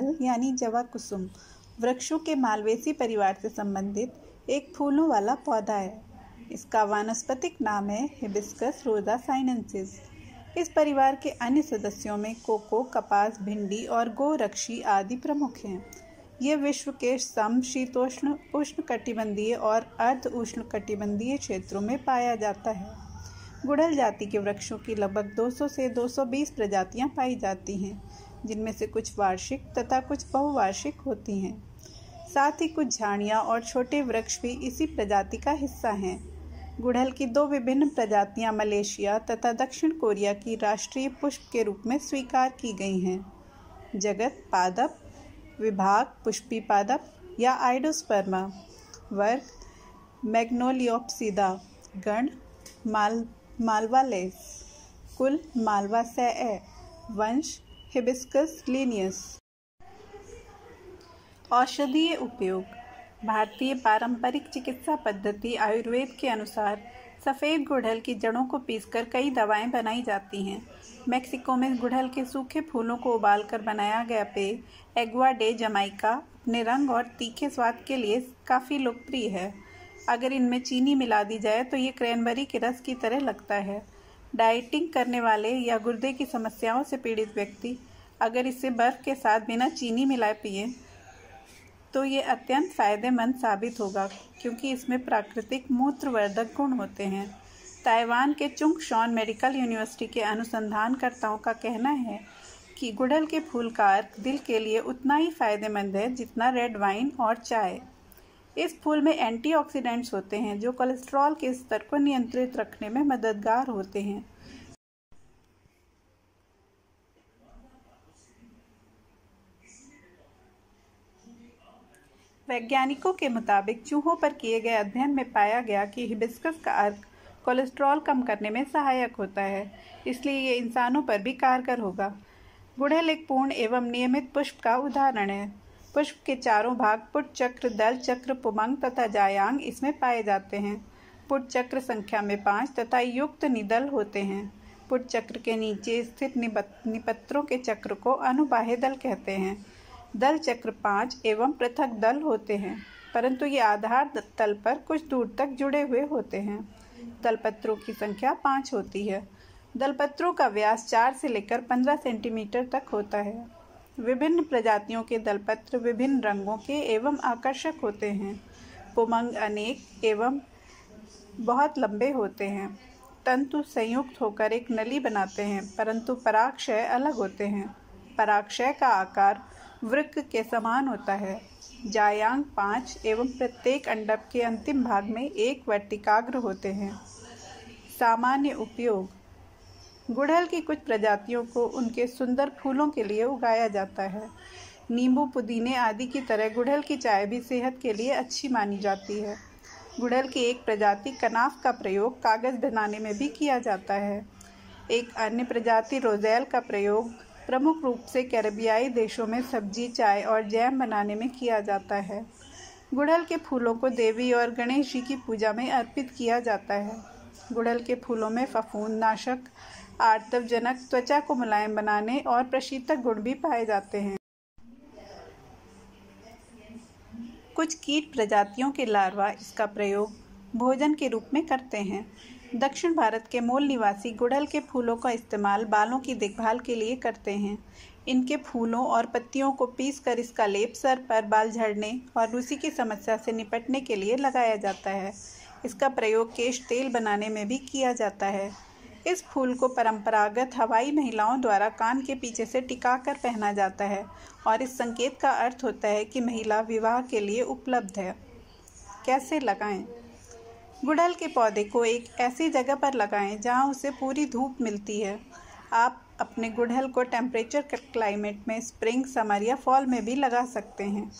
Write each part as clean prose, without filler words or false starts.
गुड़हल यानी जवा कुसुम वृक्षों के मालवेसी परिवार से संबंधित एक फूलों वाला पौधा है। इसका वानस्पतिक नाम है हिबिस्कस रोजा साइनेंसिस। इस परिवार के अन्य सदस्यों में कोको, कपास, भिंडी और गोरक्षी आदि प्रमुख हैं। ये विश्व के समशीतोष्ण, उष्णकटिबंधीय और अर्ध उष्णकटिबंधीय क्षेत्रों में पाया जाता है। गुड़हल जाति के वृक्षों की लगभग 200 से 220 प्रजातियां पाई जाती हैं, जिनमें से कुछ वार्षिक तथा कुछ बहुवार्षिक होती हैं। साथ ही कुछ झाड़ियां और छोटे वृक्ष भी इसी प्रजाति का हिस्सा हैं। गुड़हल की 2 विभिन्न प्रजातियां मलेशिया तथा दक्षिण कोरिया की राष्ट्रीय पुष्प के रूप में स्वीकार की गई हैं। जगत पादप, विभाग पुष्पी पादप या आइडोस्पर्मा, वर्ग मैग्नोलियोप्सिदा, गण मालवालेस, कुल मालवासेए, वंश हिबिस्कस लीनियस। औषधीय उपयोग। भारतीय पारंपरिक चिकित्सा पद्धति आयुर्वेद के अनुसार सफ़ेद गुड़हल की जड़ों को पीसकर कई दवाएं बनाई जाती हैं। मेक्सिको में गुड़हल के सूखे फूलों को उबालकर बनाया गया पेय एगुआ डे जमाइका अपने रंग और तीखे स्वाद के लिए काफ़ी लोकप्रिय है। अगर इनमें चीनी मिला दी जाए तो ये क्रैनबेरी के रस की तरह लगता है। डाइटिंग करने वाले या गुर्दे की समस्याओं से पीड़ित व्यक्ति अगर इसे बर्फ़ के साथ बिना चीनी मिलाए पिए तो ये अत्यंत फ़ायदेमंद साबित होगा, क्योंकि इसमें प्राकृतिक मूत्रवर्धक गुण होते हैं। ताइवान के चुंगशॉन मेडिकल यूनिवर्सिटी के अनुसंधानकर्ताओं का कहना है कि गुड़हल के फूल का अर्क दिल के लिए उतना ही फ़ायदेमंद है जितना रेड वाइन और चाय। इस फूल में एंटीऑक्सीडेंट्स होते हैं जो कोलेस्ट्रॉल के स्तर को नियंत्रित रखने में मददगार होते हैं। वैज्ञानिकों के मुताबिक चूहों पर किए गए अध्ययन में पाया गया कि हिबिस्कस का अर्क कोलेस्ट्रॉल कम करने में सहायक होता है, इसलिए ये इंसानों पर भी कारगर होगा। गुड़हल एक पूर्ण एवं नियमित पुष्प का उदाहरण है। पुष्प के चारों भाग पुट चक्र, दल चक्र, पुमंग तथा जायांग इसमें पाए जाते हैं। पुट चक्र संख्या में 5 तथा युक्त निदल होते हैं। पुट चक्र के नीचे स्थित निपत्रों के चक्र को अनुबाह्य दल कहते हैं। दल चक्र 5 एवं पृथक दल होते हैं, परंतु ये आधार तल पर कुछ दूर तक जुड़े हुए होते हैं। दलपत्रों की संख्या 5 होती है। दलपत्रों का व्यास 4 से लेकर 15 सेंटीमीटर तक होता है। विभिन्न प्रजातियों के दलपत्र विभिन्न रंगों के एवं आकर्षक होते हैं। पुमंग अनेक एवं बहुत लंबे होते हैं। तंतु संयुक्त होकर एक नली बनाते हैं, परंतु परागशय अलग होते हैं। परागशय का आकार वृक्क के समान होता है। जायांग 5 एवं प्रत्येक अंडक के अंतिम भाग में एक वर्तिकाग्र होते हैं। सामान्य उपयोग। गुड़हल की कुछ प्रजातियों को उनके सुंदर फूलों के लिए उगाया जाता है। नींबू, पुदीने आदि की तरह गुड़हल की चाय भी सेहत के लिए अच्छी मानी जाती है। गुड़हल की एक प्रजाति कनाफ का प्रयोग कागज़ बनाने में भी किया जाता है। एक अन्य प्रजाति रोज़ेल का प्रयोग प्रमुख रूप से कैरेबियाई देशों में सब्जी, चाय और जैम बनाने में किया जाता है। गुड़हल के फूलों को देवी और गणेश जी की पूजा में अर्पित किया जाता है। गुड़हल के फूलों में फफूंदनाशक, आर्तवजनक, त्वचा को मुलायम बनाने और प्रशीतक गुण भी पाए जाते हैं। कुछ कीट प्रजातियों के लार्वा इसका प्रयोग भोजन के रूप में करते हैं। दक्षिण भारत के मूल निवासी गुड़हल के फूलों का इस्तेमाल बालों की देखभाल के लिए करते हैं। इनके फूलों और पत्तियों को पीसकर इसका लेप सर पर बाल झड़ने और रूसी की समस्या से निपटने के लिए लगाया जाता है। इसका प्रयोग केश तेल बनाने में भी किया जाता है। इस फूल को परंपरागत हवाई महिलाओं द्वारा कान के पीछे से टिकाकर पहना जाता है और इस संकेत का अर्थ होता है कि महिला विवाह के लिए उपलब्ध है। कैसे लगाएं? गुड़हल के पौधे को एक ऐसी जगह पर लगाएं जहां उसे पूरी धूप मिलती है। आप अपने गुड़हल को टेम्परेचर क्लाइमेट में स्प्रिंग, समर या फॉल में भी लगा सकते हैं।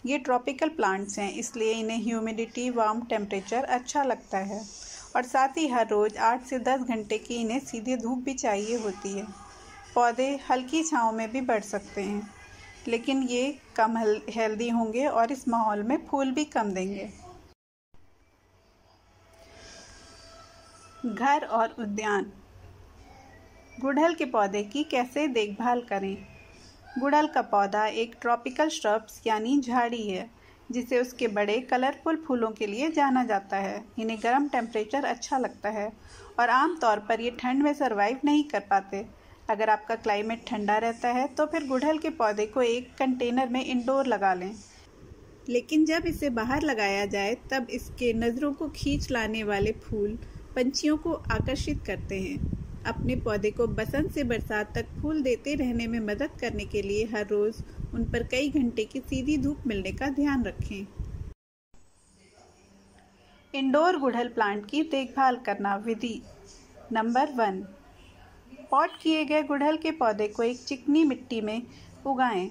ये ट्रॉपिकल प्लांट्स हैं, इसलिए इन्हें ह्यूमिडिटी, वार्म टेम्परेचर अच्छा लगता है और साथ ही हर रोज़ 8 से 10 घंटे की इन्हें सीधी धूप भी चाहिए होती है। पौधे हल्की छांव में भी बढ़ सकते हैं, लेकिन ये कम हेल्दी होंगे और इस माहौल में फूल भी कम देंगे। घर और उद्यान। गुड़हल के पौधे की कैसे देखभाल करें? गुड़हल का पौधा एक ट्रॉपिकल श्रब्स यानी झाड़ी है, जिसे उसके बड़े कलरफुल फूलों के लिए जाना जाता है। इन्हें गर्म टेम्परेचर अच्छा लगता है और आमतौर पर ये ठंड में सरवाइव नहीं कर पाते। अगर आपका क्लाइमेट ठंडा रहता है तो फिर गुड़हल के पौधे को एक कंटेनर में इंडोर लगा लें, लेकिन जब इसे बाहर लगाया जाए तब इसके नज़रों को खींच लाने वाले फूल पंछियों को आकर्षित करते हैं। अपने पौधे को बसंत से बरसात तक फूल देते रहने में मदद करने के लिए हर रोज़ उन पर कई घंटे की सीधी धूप मिलने का ध्यान रखें। इंडोर गुड़हल प्लांट की देखभाल करना विधि। नंबर 1, पॉट किए गए गुड़हल के पौधे को एक चिकनी मिट्टी में उगाएं।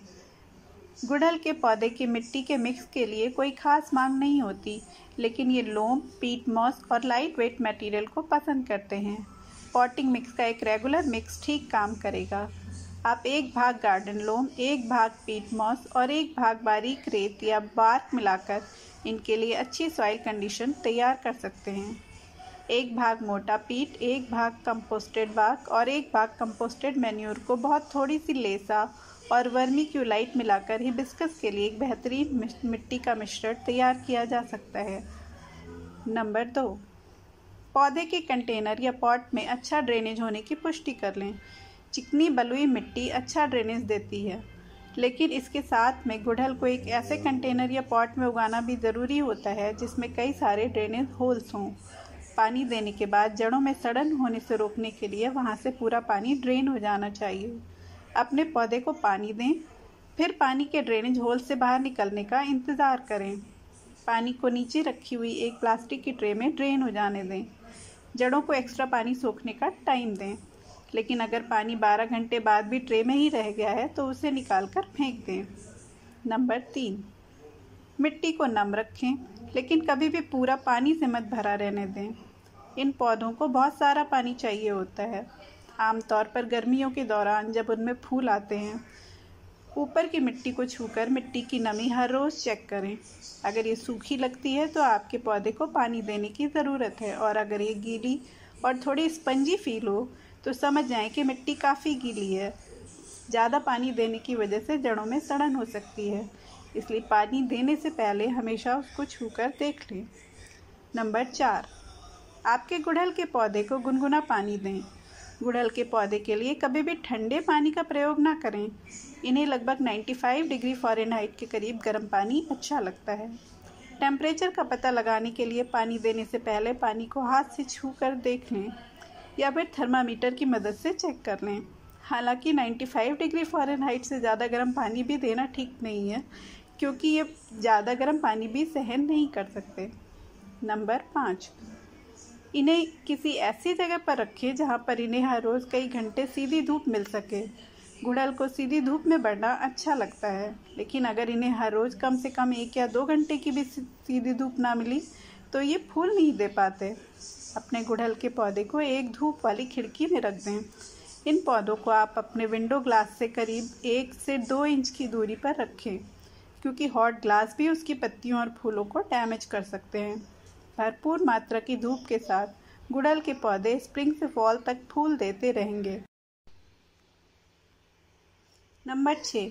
गुड़हल के पौधे की मिट्टी के मिक्स के लिए कोई खास मांग नहीं होती, लेकिन ये लोम, पीट मॉस और लाइट वेट मटेरियल को पसंद करते हैं। पॉटिंग मिक्स का एक रेगुलर मिक्स ठीक काम करेगा। आप 1 भाग गार्डन लोम, 1 भाग पीट मॉस और 1 भाग बारीक रेत या बार्क मिलाकर इनके लिए अच्छी सॉइल कंडीशन तैयार कर सकते हैं। 1 भाग मोटा पीट, 1 भाग कंपोस्टेड बार्क और 1 भाग कंपोस्टेड मैन्योर को बहुत थोड़ी सी लेसा और वर्मीक्यूलाइट मिलाकर हिबिस्कस के लिए एक बेहतरीन मिट्टी का मिश्रण तैयार किया जा सकता है। नंबर 2, पौधे के कंटेनर या पॉट में अच्छा ड्रेनेज होने की पुष्टि कर लें। चिकनी बलुई मिट्टी अच्छा ड्रेनेज देती है, लेकिन इसके साथ में गुड़हल को एक ऐसे कंटेनर या पॉट में उगाना भी ज़रूरी होता है जिसमें कई सारे ड्रेनेज होल्स हों। पानी देने के बाद जड़ों में सड़न होने से रोकने के लिए वहां से पूरा पानी ड्रेन हो जाना चाहिए। अपने पौधे को पानी दें, फिर पानी के ड्रेनेज होल से बाहर निकलने का इंतज़ार करें। पानी को नीचे रखी हुई एक प्लास्टिक की ट्रे में ड्रेन हो जाने दें। जड़ों को एक्स्ट्रा पानी सोखने का टाइम दें, लेकिन अगर पानी 12 घंटे बाद भी ट्रे में ही रह गया है तो उसे निकाल कर फेंक दें। नंबर 3, मिट्टी को नम रखें, लेकिन कभी भी पूरा पानी से मत भरा रहने दें। इन पौधों को बहुत सारा पानी चाहिए होता है। आमतौर पर गर्मियों के दौरान जब उनमें फूल आते हैं, ऊपर की मिट्टी को छूकर मिट्टी की नमी हर रोज़ चेक करें। अगर ये सूखी लगती है तो आपके पौधे को पानी देने की ज़रूरत है, और अगर ये गीली और थोड़ी स्पंजी फील हो तो समझ जाएं कि मिट्टी काफ़ी गीली है। ज़्यादा पानी देने की वजह से जड़ों में सड़न हो सकती है, इसलिए पानी देने से पहले हमेशा उसको छूकर देख लें। नंबर 4, आपके गुड़हल के पौधे को गुनगुना पानी दें। गुड़हल के पौधे के लिए कभी भी ठंडे पानी का प्रयोग ना करें। इन्हें लगभग 95 डिग्री फ़ारेनहाइट के करीब गर्म पानी अच्छा लगता है। टेम्परेचर का पता लगाने के लिए पानी देने से पहले पानी को हाथ से छू कर देख लें या फिर थर्मामीटर की मदद से चेक कर लें। हालांकि 95 डिग्री फ़ारेनहाइट से ज़्यादा गर्म पानी भी देना ठीक नहीं है, क्योंकि ये ज़्यादा गर्म पानी भी सहन नहीं कर सकते। नंबर 5, इन्हें किसी ऐसी जगह पर रखें जहां पर इन्हें हर रोज़ कई घंटे सीधी धूप मिल सके। गुड़हल को सीधी धूप में बढ़ना अच्छा लगता है, लेकिन अगर इन्हें हर रोज़ कम से कम 1 या 2 घंटे की भी सीधी धूप ना मिली तो ये फूल नहीं दे पाते। अपने गुड़हल के पौधे को एक धूप वाली खिड़की में रख दें। इन पौधों को आप अपने विंडो ग्लास से करीब 1 से 2 इंच की दूरी पर रखें, क्योंकि हॉट ग्लास भी उसकी पत्तियों और फूलों को डैमेज कर सकते हैं। भरपूर मात्रा की धूप के साथ गुड़हल के पौधे स्प्रिंग से फॉल तक फूल देते रहेंगे। नंबर 6,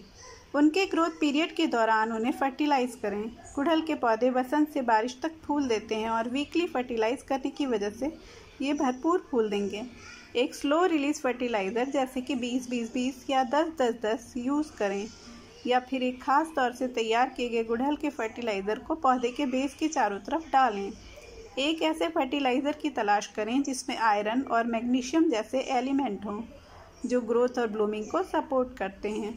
उनके ग्रोथ पीरियड के दौरान उन्हें फर्टिलाइज करें। गुड़हल के पौधे बसंत से बारिश तक फूल देते हैं और वीकली फर्टिलाइज करने की वजह से ये भरपूर फूल देंगे। एक स्लो रिलीज फर्टिलाइज़र जैसे कि 20-20-20 या 10-10-10 यूज़ करें, या फिर एक खास तौर से तैयार किए गए गुड़हल के फर्टिलाइज़र को पौधे के बेस के चारों तरफ डालें। एक ऐसे फर्टिलाइज़र की तलाश करें जिसमें आयरन और मैग्नीशियम जैसे एलिमेंट हों, जो ग्रोथ और ब्लूमिंग को सपोर्ट करते हैं।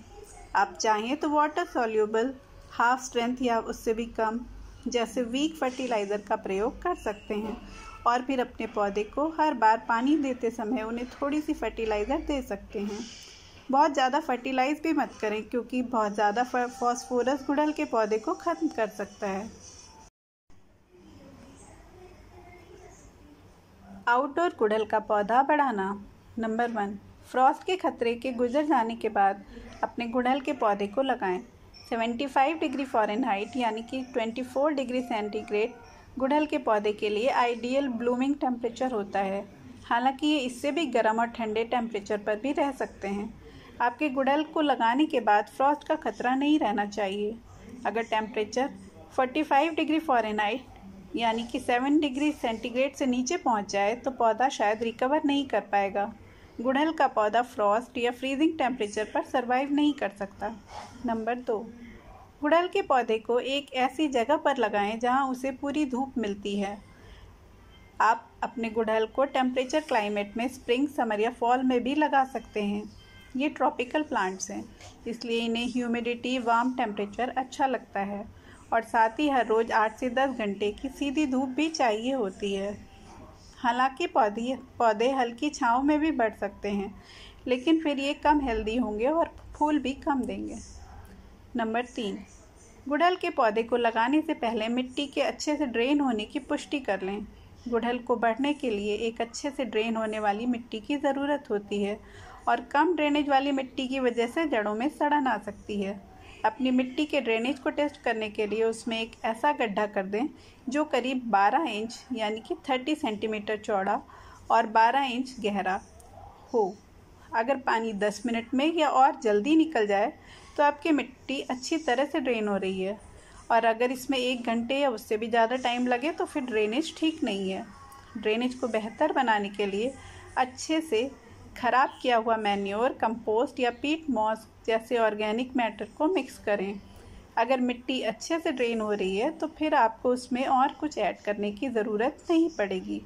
आप चाहें तो वाटर सॉल्यूबल, हाफ स्ट्रेंथ या उससे भी कम जैसे वीक फर्टिलाइज़र का प्रयोग कर सकते हैं, और फिर अपने पौधे को हर बार पानी देते समय उन्हें थोड़ी सी फर्टिलाइज़र दे सकते हैं। बहुत ज़्यादा फर्टिलाइज भी मत करें, क्योंकि बहुत ज़्यादा फॉस्फोरस गुड़हल के पौधे को ख़त्म कर सकता है। आउटडोर गुड़हल का पौधा बढ़ाना। नंबर 1, फ्रॉस्ट के खतरे के गुजर जाने के बाद अपने गुड़हल के पौधे को लगाएं। 75 डिग्री फ़ारेनहाइट यानी कि 24 डिग्री सेंटीग्रेड गुड़हल के पौधे के लिए आइडियल ब्लूमिंग टेम्परेचर होता है। हालांकि ये इससे भी गर्म और ठंडे टेम्परेचर पर भी रह सकते हैं। आपके गुड़हल को लगाने के बाद फ्रॉस्ट का खतरा नहीं रहना चाहिए। अगर टेम्परेचर 45 डिग्री फ़ारेनहाइट यानी कि 7 डिग्री सेंटीग्रेड से नीचे पहुंच जाए तो पौधा शायद रिकवर नहीं कर पाएगा। गुड़हल का पौधा फ्रॉस्ट या फ्रीजिंग टेम्परेचर पर सर्वाइव नहीं कर सकता। नंबर 2, गुड़हल के पौधे को एक ऐसी जगह पर लगाएं जहां उसे पूरी धूप मिलती है। आप अपने गुड़हल को टेम्परेचर क्लाइमेट में स्प्रिंग, समर या फॉल में भी लगा सकते हैं। ये ट्रॉपिकल प्लांट्स हैं, इसलिए इन्हें ह्यूमिडिटी, वार्म टेम्परेचर अच्छा लगता है और साथ ही हर रोज़ 8 से 10 घंटे की सीधी धूप भी चाहिए होती है। हालांकि पौधे हल्की छांव में भी बढ़ सकते हैं, लेकिन फिर ये कम हेल्दी होंगे और फूल भी कम देंगे। नंबर 3, गुड़हल के पौधे को लगाने से पहले मिट्टी के अच्छे से ड्रेन होने की पुष्टि कर लें। गुड़हल को बढ़ने के लिए एक अच्छे से ड्रेन होने वाली मिट्टी की ज़रूरत होती है और कम ड्रेनेज वाली मिट्टी की वजह से जड़ों में सड़न आ सकती है। अपनी मिट्टी के ड्रेनेज को टेस्ट करने के लिए उसमें एक ऐसा गड्ढा कर दें जो करीब 12 इंच यानी कि 30 सेंटीमीटर चौड़ा और 12 इंच गहरा हो। अगर पानी 10 मिनट में या और जल्दी निकल जाए तो आपकी मिट्टी अच्छी तरह से ड्रेन हो रही है, और अगर इसमें 1 घंटे या उससे भी ज़्यादा टाइम लगे तो फिर ड्रेनेज ठीक नहीं है। ड्रेनेज को बेहतर बनाने के लिए अच्छे से खराब किया हुआ मैन्योर, कंपोस्ट या पीट मॉस जैसे ऑर्गेनिक मैटर को मिक्स करें। अगर मिट्टी अच्छे से ड्रेन हो रही है तो फिर आपको उसमें और कुछ ऐड करने की ज़रूरत नहीं पड़ेगी।